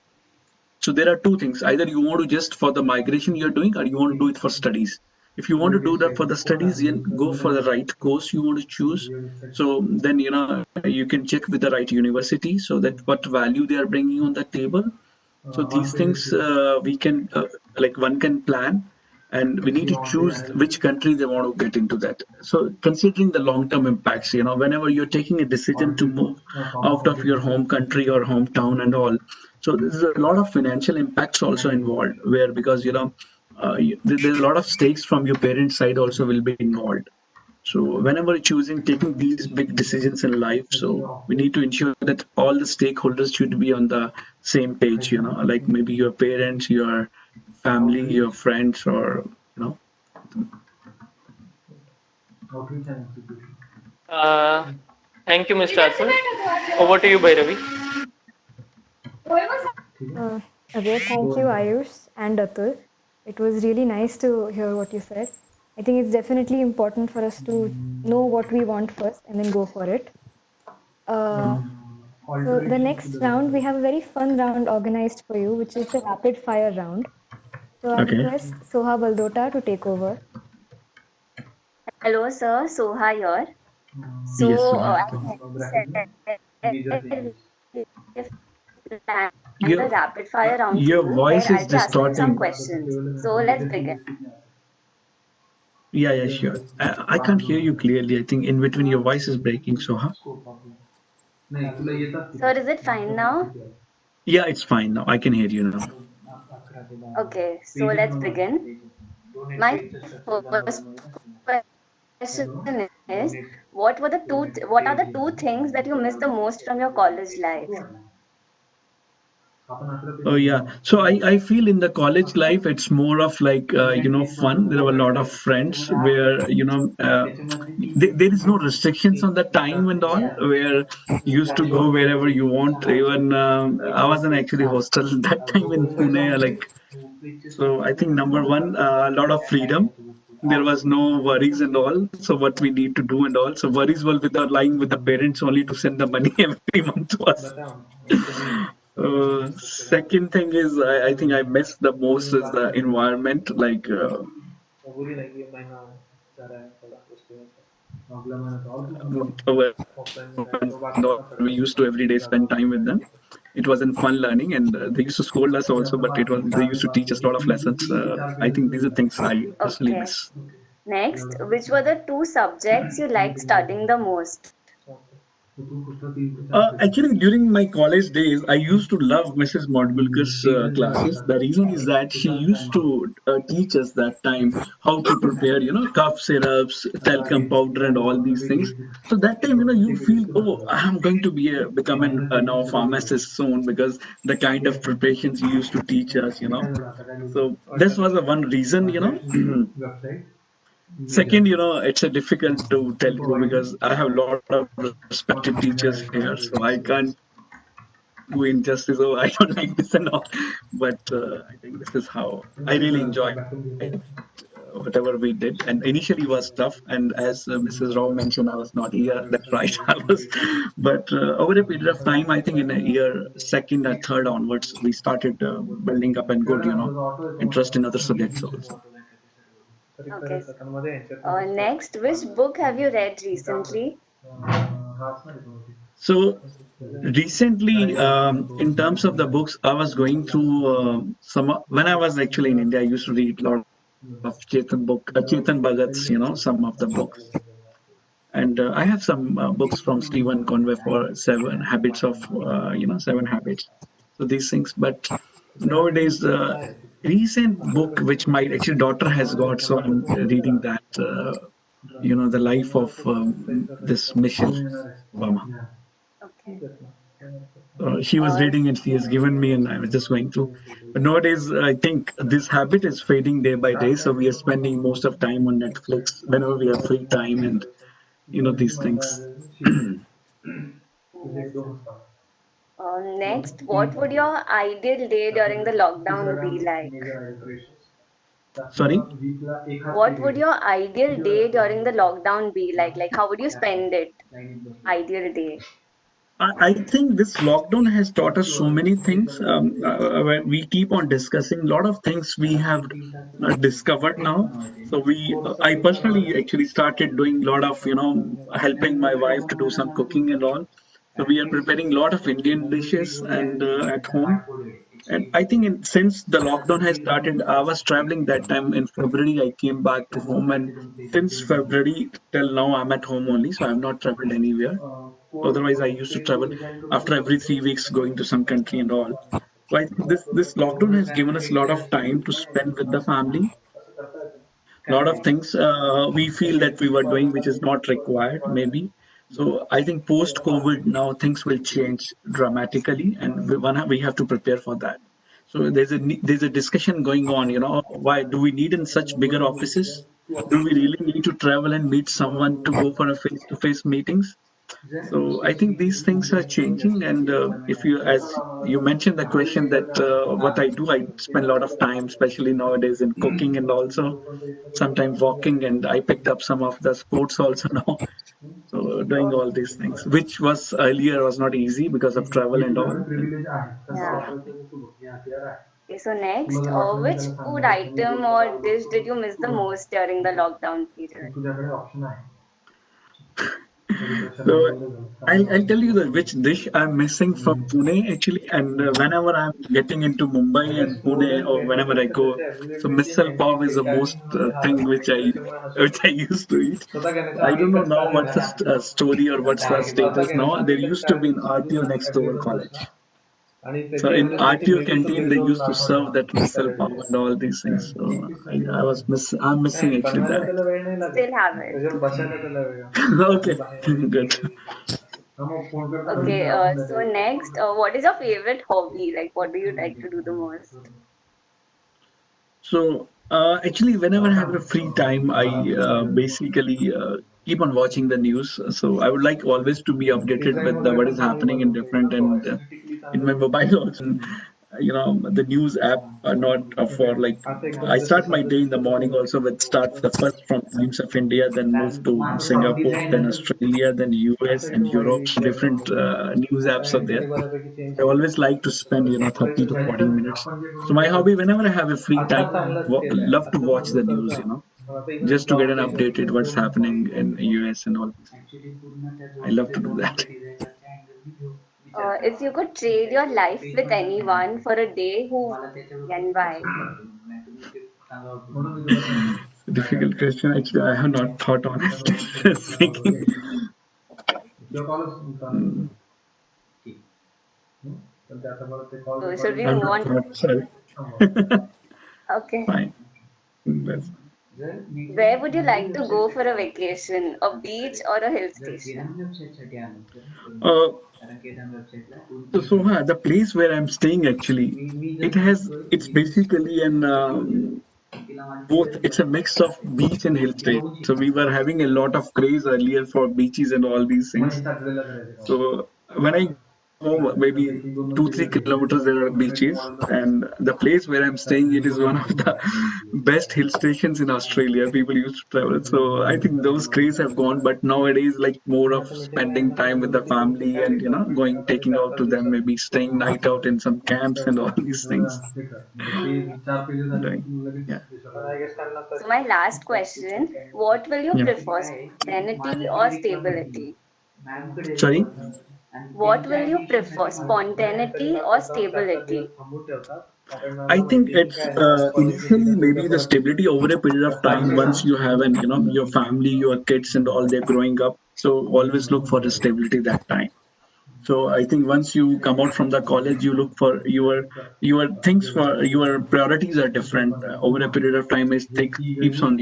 So there are two things. Either you want to just for the migration you're doing, or you want to do it for studies. If you want to do that for the studies, then go for the right course you want to choose. So then you can check with the right university so that what value they are bringing on the table. So these things we can like one can plan, and we need to choose which country they want to get into that. So considering the long term impacts, whenever you're taking a decision to move out of your home country or hometown and all, so there's a lot of financial impacts also involved, where because there's a lot of stakes from your parents' side also will be involved. So whenever choosing taking these big decisions in life, so we need to ensure that all the stakeholders should be on the same page, like maybe your parents, your family, your friends, or you know. Uh, Thank you, Mr. Atul. Over to you, Bhairavi. Uh, okay, thank you, Ayush and Atul. It was really nice to hear what you said. I think it's definitely important for us to know what we want first and then go for it. Uh, so the next round, we have a very fun round organized for you, which is the rapid fire round. So I Okay. request Soha Baldota to take over. Hello, sir. Soha here. Yes, So, Soha. as I said, we have planned a Your rapid fire round for your you where voice is I'll be asking some distorting. questions. So, let's begin. Yeah, yeah, sure. I can't hear you clearly. I think in between your voice is breaking, Soha. Sir, is it fine now? Yeah, it's fine now. I can hear you now. Okay, so let's begin. My first question is, what are the two things that you miss the most from your college life? Oh yeah. So I feel in the college life it's more of like fun. There were a lot of friends where there is no restrictions on the time and all, where you used to go wherever you want. Even I was in actually hostel that time in Pune. Like, so I think number one, a lot of freedom. There was no worries and all. So what we need to do and all. So worries were with our lying with the parents only to send the money every month to us. Second thing is I think I miss the most is the environment. Like we used to every day spend time with them. It was in fun learning, and they used to scold us also, but it was they used to teach us a lot of lessons. I think these are things I personally Okay. miss. Next, which were the two subjects you liked studying the most? Actually, during my college days, I used to love Mrs. Modgulkar's classes. The reason is that she used to teach us that time how to prepare, cough syrups, talcum powder, and all these things. So that time, you feel, oh, I'm going to become now a pharmacist soon because the kind of preparations you used to teach us. So this was a one reason. Second, it's a difficult to tell you because I have a lot of respected teachers here, so I can't do injustice. Oh, I don't like this and all. But I think this is how I really enjoyed whatever we did. And initially was tough. And as Mrs. Rao mentioned, I was not here. That's right, I was. But over a period of time, I think in a year, second or third onwards, we started building up and good, interest in other subjects also. Okay. Next, which book have you read recently? So recently, in terms of the books, I was going through when I was actually in India. I used to read a lot of Chetan Bhagat's, some of the books. And I have some books from Stephen Conway for Seven Habits of, Seven Habits. So these things. But nowadays, recent book which my actually daughter has got, so I'm reading that. the life of this Michelle Obama. Okay. She was reading and she has given me, and I was just going through. But nowadays, I think this habit is fading day by day. So we are spending most of time on Netflix whenever we have free time, and these things. Yes. Next, what would your ideal day during the lockdown be like? Sorry. What would your ideal day during the lockdown be like? Like, how would you spend it? Ideal day. I think this lockdown has taught us so many things. We keep on discussing a lot of things we have discovered now. So I personally actually started doing a lot of, helping my wife to do some cooking and all. So we are preparing a lot of Indian dishes and at home. And I think since the lockdown has started, I was traveling that time in February. I came back to home, and since February till now, I'm at home only. So I've not traveled anywhere. Otherwise, I used to travel after every 3 weeks, going to some country and all. So I think this lockdown has given us a lot of time to spend with the family. A lot of things we feel that we were doing which is not required, maybe. So I think post COVID now things will change dramatically, and we have to prepare for that. So there's a discussion going on. Why do we need in such bigger offices? Do we really need to travel and meet someone to go for a face-to-face meetings? So I think these things are changing, and if you, as you mentioned the question that what I do, I spend a lot of time, especially nowadays, in cooking and also sometimes walking, and I picked up some of the sports also now. So doing all these things, which was earlier was not easy because of travel and all. Yeah. Okay, so next, which food item or dish did you miss the most during the lockdown period? So I'll tell you that which dish I'm missing from Pune actually, and whenever I'm getting into Mumbai and Pune or whenever I go, so misal pav is the most thing which I used to eat. I don't know now what's the story or what's the status now. There used to be an RTO next to our college. So in RTO canteen they used to serve that misal pav and all these things. So I'm missing actually that. Still have it. Okay, good. Okay, so next, what is your favorite hobby? Like, what do you like to do the most? So actually, whenever I have a free time, I basically keep on watching the news. So I would like always to be updated with what is happening in different and in my mobile also. And, the news app are not for like. I start my day in the morning also with start the first from Times of India, then move to Singapore, then Australia, then US and Europe. So different news apps are there. I always like to spend 30 to 40 minutes. So my hobby, whenever I have a free time, love to watch the news, just to get an updated what's happening in US and all these things. I love to do that. If you could trade your life with anyone for a day, who and why? Difficult question. Actually, I have not thought honestly speaking. Mm, So should we I've move not on to? thought. Sorry. Okay. Fine. That's fine. Where would you like to go for a vacation? A beach or a hill station? Uh, so the place where I'm staying actually, it's basically an both. It's a mix of beach and hill station. So we were having a lot of craze earlier for beaches and all these things. So when I home, maybe 2-3 kilometers there are beaches, and the place where I'm staying, it is one of the best hill stations in Australia. People used to travel, so I think those craze have gone. But nowadays, like more of spending time with the family and going taking out to them, maybe staying night out in some camps and all these things. Doing, yeah. So my last question, what will you Yeah. prefer, spontaneity or stability? Sorry. What will you prefer, spontaneity or stability? I think it's initially maybe the stability over a period of time. Once you have an your family, your kids, and all they're growing up, so always look for the stability that time. So I think once you come out from the college, you look for your things for your priorities are different over a period of time. As things keeps on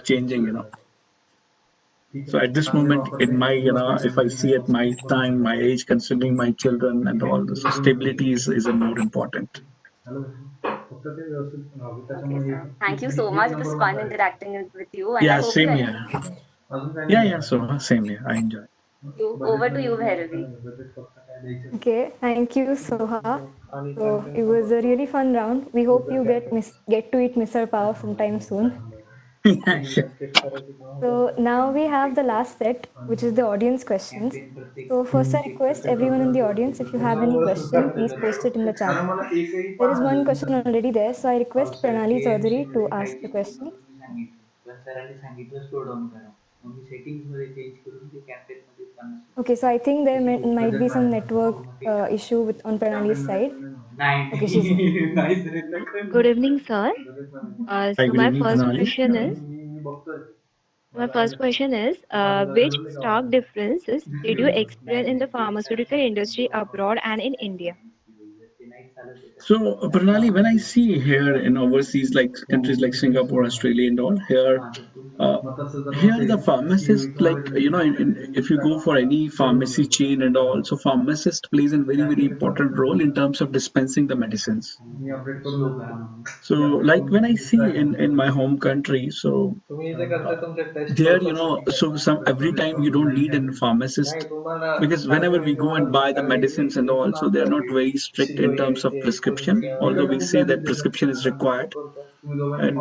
changing. So at this moment in my, if I see at my time, my age, considering my children and all this, stability is a more important. Okay, sir. Thank you so much. It was fun interacting with you, and I Yeah, hope you same enjoyed here. it. Yeah, so same here. I enjoy. Over to you, Bhairavi. Okay, thank you, Soha. So it was a really fun round. We hope you get to eat Mr. Pav sometime soon. So now we have the last set, which is the audience questions. So first, I request everyone in the audience, if you have any question, please post it in the chat box. There is one question already there, so I request Pranali Chaudhary to ask the question. सरांनी सांगितलं slow down करा मग मी settings मध्ये change करून ते campaign मध्ये 50. Okay, so I think there might be some network issue on Pranali's side. Okay, she's here. Good evening, sir. Hi, So good evening, Pranali. my first question is, which stark differences did you experience in the pharmaceutical industry abroad and in India? So, Pranali, when I see here in overseas, like countries like Singapore, Australia, and all, uh, here the pharmacist, like if you go for any pharmacy chain and all, so pharmacist plays a very important role in terms of dispensing the medicines. So, like when I see in my home country, so there, so some every time you don't need a pharmacist because whenever we go and buy the medicines and all, so they're not very strict in terms of prescription, although we say that prescription is required. And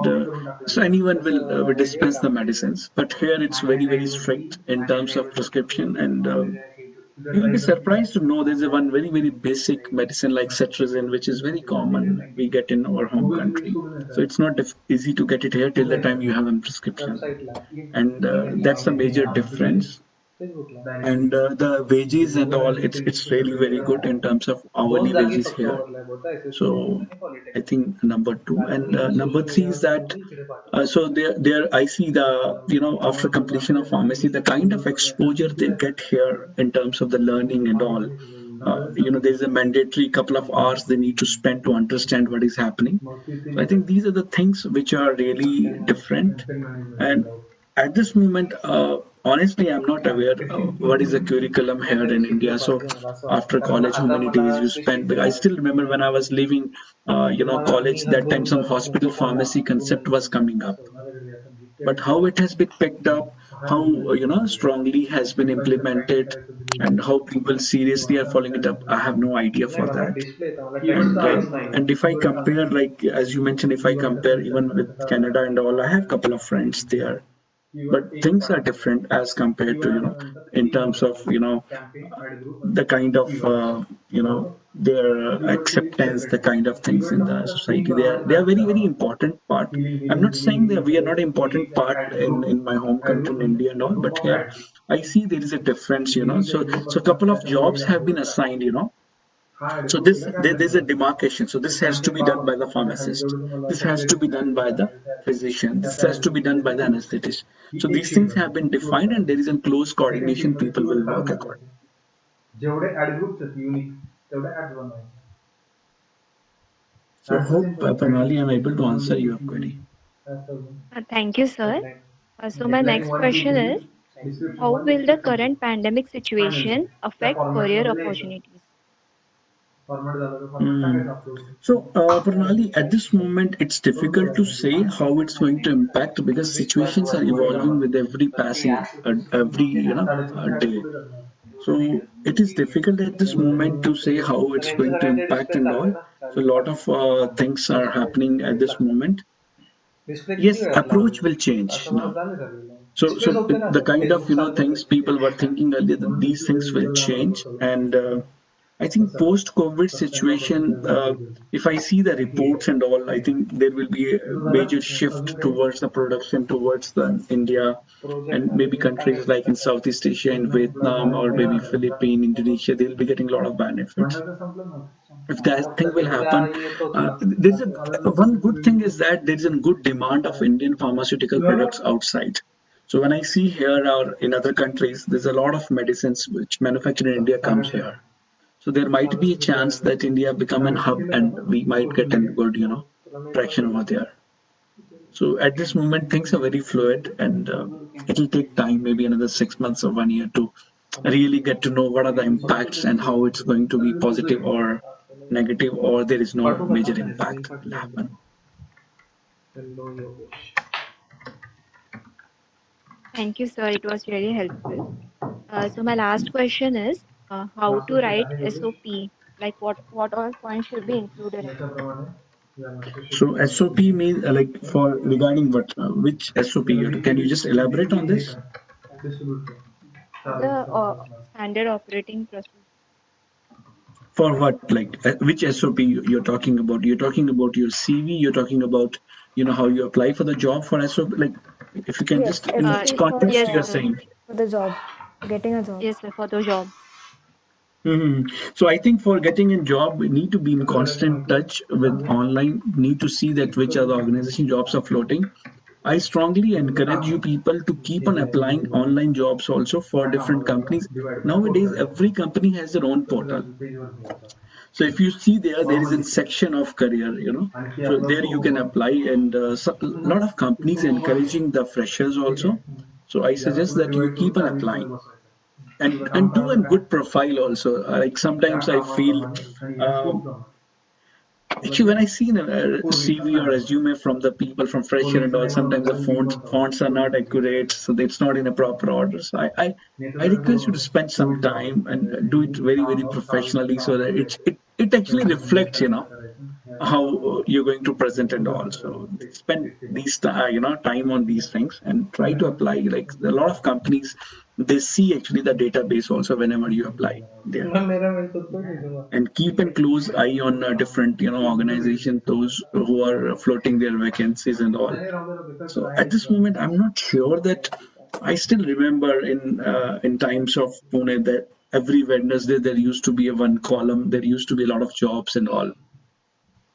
so anyone will dispense the medicines, but here it's very strict in terms of prescription. And you'll be surprised to know there's a one very basic medicine like cetirizine, which is very common we get in our home country. So it's not easy to get it here till the time you have a prescription, and that's a major difference. And the wages and all, it's really very good in terms of hourly wages here. So I think number two, and number three is that so there I see the after completion of pharmacy, the kind of exposure they get here in terms of the learning and all. There's a mandatory couple of hours they need to spend to understand what is happening. So I think these are the things which are really different. And at this moment, honestly, I'm not aware what is the curriculum here in India. So after college, how many days you spend? But I still remember when I was leaving, college, that time some hospital pharmacy concept was coming up. But how it has been picked up, how strongly has been implemented, and how people seriously are following it up, I have no idea for that. And if I compare, like as you mentioned, if I compare even with Canada and all, I have a couple of friends there, but things are different as compared to in terms of the kind of their acceptance, the kind of things in the society. They are very important part. I'm not saying that we are not important part in my home country in India and all, but here I see there is a difference. So a couple of jobs have been assigned. So there's a demarcation. So this has to be done by the pharmacist. This has to be done by the physician. This has to be done by the anesthetist. So these things have been defined, and there is a close coordination. People will work accordingly. So hope Pranali, I'm able to answer your query. Thank you, sir. So my next question is, how will the current pandemic situation affect career opportunities? So, Pranali, at this moment, it's difficult to say how it's going to impact because situations are evolving with every passing, every day. So it is difficult at this moment to say how it's going to impact and all. So a lot of things are happening at this moment. Yes, approach will change now. So the kind of things people were thinking earlier, these things will change, and I think post-COVID situation, if I see the reports and all, I think there will be a major shift towards the production towards the India and maybe countries like in Southeast Asia, in Vietnam or maybe Philippines, Indonesia, they'll be getting a lot of benefits. If that thing will happen, there's one good thing is that there is a good demand of Indian pharmaceutical products outside. So when I see here or in other countries, there's a lot of medicines which manufactured in India comes here. So there might be a chance that India become a hub and we might get a good, traction over there. So at this moment, things are very fluid, and it'll take time, maybe another 6 months or 1 year, to really get to know what are the impacts and how it's going to be positive or negative, or there is no major impact that will happen. Hello, Yogesh. Thank you, sir. It was really helpful. So my last question is how to write SOP? Like what all points should be included in it? So SOP means like for regarding what which SOP? Can you just elaborate on this? The standard operating procedure. For what? Like which SOP you're talking about? You're talking about your CV. You're talking about how you apply for the job for SOP. Like if you can Yes, just in which SOP for context Yes, you're sir. saying. for the job, for getting a job. Yes, sir. For the job. So I think for getting a job, we need to be in constant touch with online. Need to see that which other organization jobs are floating. I strongly encourage you people to keep on applying online jobs also for different companies. Nowadays, every company has their own portal. So if you see there is a section of career, so there you can apply, and a lot of companies encouraging the freshers also. So I suggest that you keep on applying and do a good profile also. Like sometimes I feel actually, when I see a CV or resume from the people from fresher and all, sometimes the fonts are not accurate, so it's not in a proper order. So I request you to spend some time and do it very very professionally, so that it actually reflects, how you're going to present and all. So spend these time on these things and try to apply. Like a lot of companies, they see actually the database also whenever you apply there, and keep a close eye on different organizations, those who are floating their vacancies and all. So at this moment I'm not sure that I still remember in times of Pune that every Wednesday there used to be a one column, there used to be a lot of jobs and all.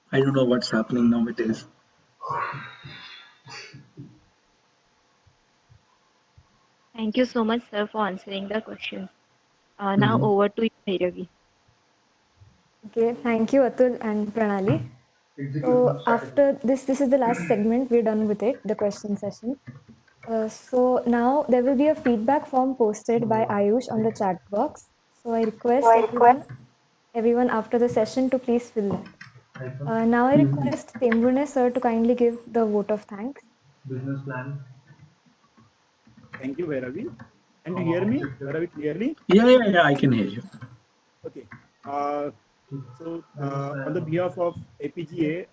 I don't know what's happening nowadays. Thank you so much, sir, for answering the questions. Now Mhm. over to you, Bhairavi. Okay, thank you, Atul and Pranali. So after this is the last segment. We're done with it, the question session. So now there will be a feedback form posted by Ayush on the chat box. So I request everyone after the session to please fill that. Now I Mhm. request Tembrune sir to kindly give the vote of thanks. Business plan, Thank you, Bhairavi. Can you hear me, Bhairavi, clearly? Yeah, I can hear you. Okay. Uh, on the behalf of APGA,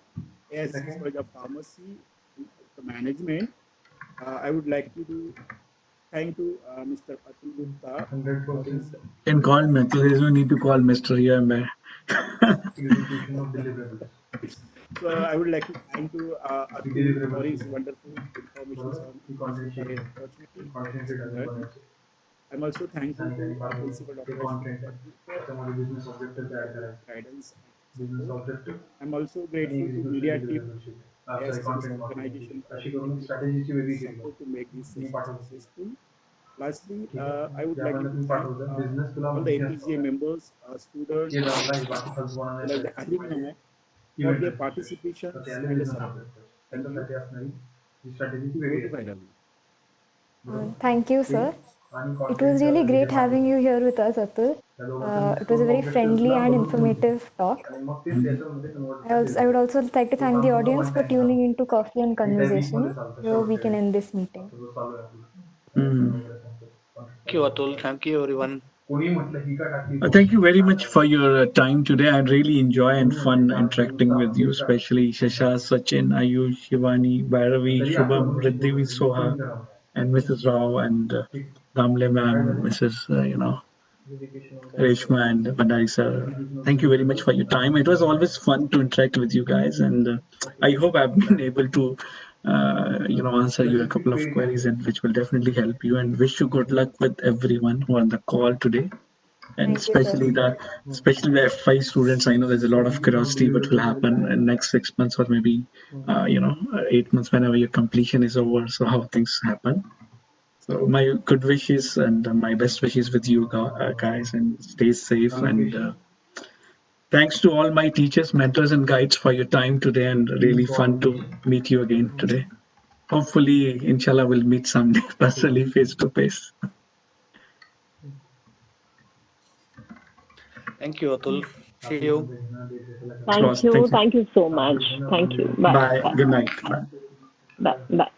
ASC's College of Pharmacy, and the management, I would like to thank to Mr. Atul Gupta for 100% his. Can call me. There's no need to call Mr. Here, man. execution of deliverables. So I would like to thank to The Atul for deliverables his sheet. wonderful information on The this content sheet नाही. opportunity for the Content sheet अजून student. बनायचे. I'm also thankful to सांगितलं फार Principal ते Dr. Ashwini content आहे. Patil त्याच्यामध्ये business objective तयार for his करायचे. guidance and business support. Objective I'm also आणि grateful to execution media team, deliverable sheet. Sorry ASC's content marketing organization for अशी करून एक giving स्ट्रॅटेजीची वेगळी केली support to make this me session पाठवतो. successful. Lastly, ठीक आहे. I would like ज्यामध्ये to तुम्ही thank पाठवता बिझनेस तुला all the माहिती APGA असतो members, students, केलं and आपला बाकी फालतूपणा as नाही well as the करायचा alumni for event their registration तर participations त्याला and the business support. Object पाहिजे Thank you. त्याच्यासाठी असणारी ही स्ट्रॅटेजी ती Over वेगळी to असते Bhairavi. बरोबर Thank you, ठीक sir. आणि It was कॉन्टेंट really हे जे great having पाठवतो you here with us, Atul. त्या दोघांचं मिक्स It was a करून very friendly ऑब्जेक्टिव्हला and बघून घेऊन informative talk. आणि मग ते त्याच्यामध्ये कन्वर्ट I would होतात also like to तो thank काम the तुमचा audience वन for टाइम काम tuning into Coffee and ते काही वीकमध्ये Conversation. चालतं Here we शेवटच्या can वेळी end this meeting. आता जो चालू आहे आपला Mm. वगैरे सांगतो Thank you, Atul. Thank you, everyone. कोणी म्हटलं ही का टाकली Thank you very काय much for करायचं your time today. I really enjoy and कोणी fun म्हटलं काम interacting with you, especially Shasha, Sachin, Ayush, Shivani, Bhairavi, तरी आपलं Shubham, म्हणून Riddhi, शिकवतो मी Soha, पण करा and Mrs. Rao, and ठीक Damle काय ma'am, झालं Mrs. Education of Reshma and Bandari sir. Execution of Thank you very much for deliverables your आणि time. It was always fun to interact with you guys, and I hope I've been able to, answer you a couple of queries, and which will definitely help you. And wish you good luck with everyone who are on the call today, and Thank you, sir. especially the F5 students. I know there's a lot of curiosity what will happen in next 6 months, or maybe 8 months, whenever your completion is over. So how things happen. So my good wishes and my best wishes with you guys, and stay safe. And allocation thanks to all my teachers, mentors, and guides for your time today, and really fun to information meet you again today. Hopefully, inshallah, we'll meet someday personally, face to face. Thank you, Atul. See you. Thank Close. you. Thank you. Thank you so much. Thank you. Bye. Bye. Bye. Good night. Bye. Bye. Bye.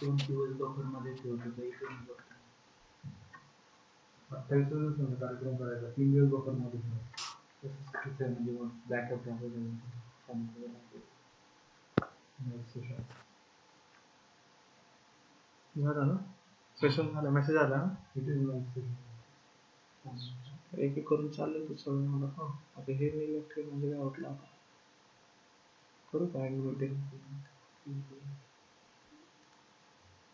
दोन दिवस buffer मध्ये ठेवतो तर इकडून बघतो. 28 कार्यक्रम करायचा 3 दिवस बफर मध्ये ठेवायचा. तसंच म्हणजे मग बॅकअप झालं ना सेशन झालं मेसेज आला ना एक एक करून चाललं तर सगळं मला आता हे नाही म्हणजे काय वाटलं आता करू काय